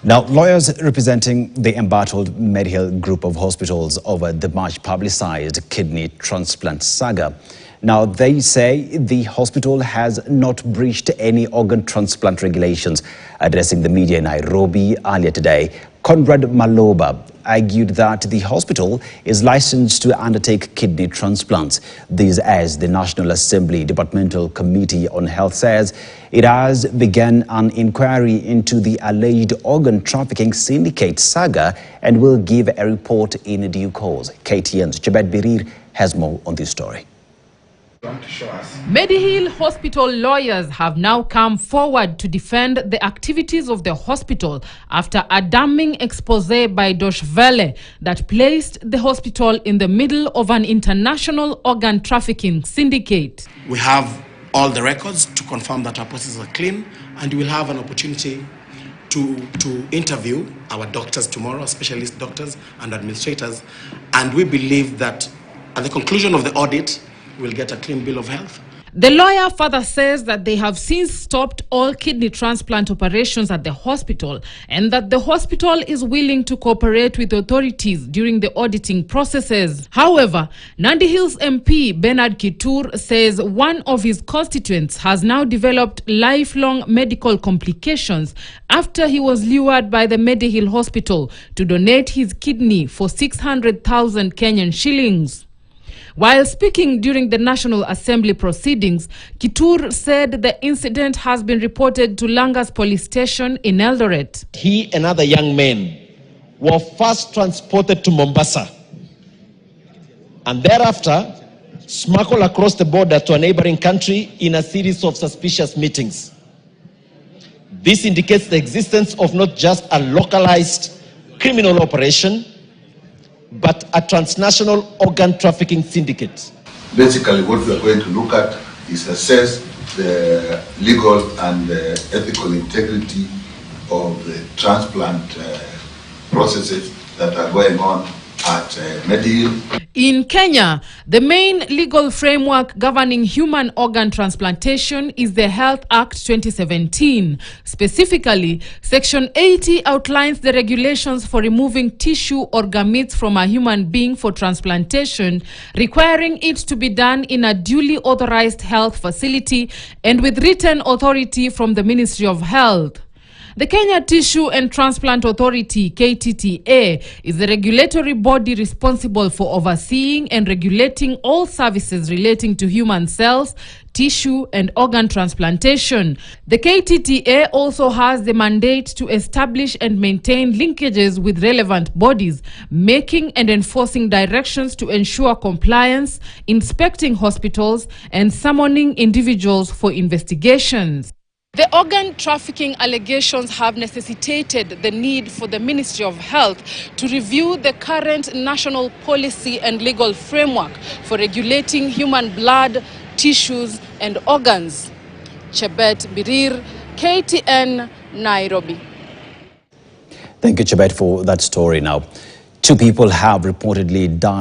Now, lawyers representing the embattled Mediheal group of hospitals over the much publicized kidney transplant saga. Now, they say the hospital has not breached any organ transplant regulations. Addressing the media in Nairobi earlier today, Conrad Maloba argued that the hospital is licensed to undertake kidney transplants. This as the National Assembly Departmental Committee on Health says it has begun an inquiry into the alleged organ trafficking syndicate saga and will give a report in due course. KTN's Chebet Birir has more on this story. Mediheal Hospital lawyers have now come forward to defend the activities of the hospital after a damning expose by Deutsche Welle that placed the hospital in the middle of an international organ trafficking syndicate. We have all the records to confirm that our processes are clean, and we will have an opportunity to interview our doctors tomorrow, specialist doctors and administrators, and we believe that at the conclusion of the audit, we'll get a clean bill of health. The lawyer further says that they have since stopped all kidney transplant operations at the hospital and that the hospital is willing to cooperate with authorities during the auditing processes. However, Nandi Hills MP Bernard Kitur says one of his constituents has now developed lifelong medical complications after he was lured by the Mediheal Hospital to donate his kidney for 600,000 Kenyan shillings. While speaking during the National Assembly proceedings, Kitur said the incident has been reported to Langas police station in Eldoret. He and other young men were first transported to Mombasa and thereafter smuggled across the border to a neighboring country in a series of suspicious meetings. This indicates the existence of not just a localized criminal operation, but a transnational organ trafficking syndicate. Basically, what we are going to look at is assess the legal and ethical integrity of the transplant processes that are going on at Mediheal. In Kenya, the main legal framework governing human organ transplantation is the Health Act 2017. Specifically, Section 80 outlines the regulations for removing tissue or gametes from a human being for transplantation, requiring it to be done in a duly authorized health facility and with written authority from the Ministry of Health. The Kenya Tissue and Transplant Authority, KTTA, is the regulatory body responsible for overseeing and regulating all services relating to human cells, tissue and organ transplantation. The KTTA also has the mandate to establish and maintain linkages with relevant bodies, making and enforcing directions to ensure compliance, inspecting hospitals, and summoning individuals for investigations. The organ trafficking allegations have necessitated the need for the Ministry of Health to review the current national policy and legal framework for regulating human blood, tissues, and organs. Chebet Birir, KTN, Nairobi. Thank you, Chebet, for that story. Now, 2 people have reportedly died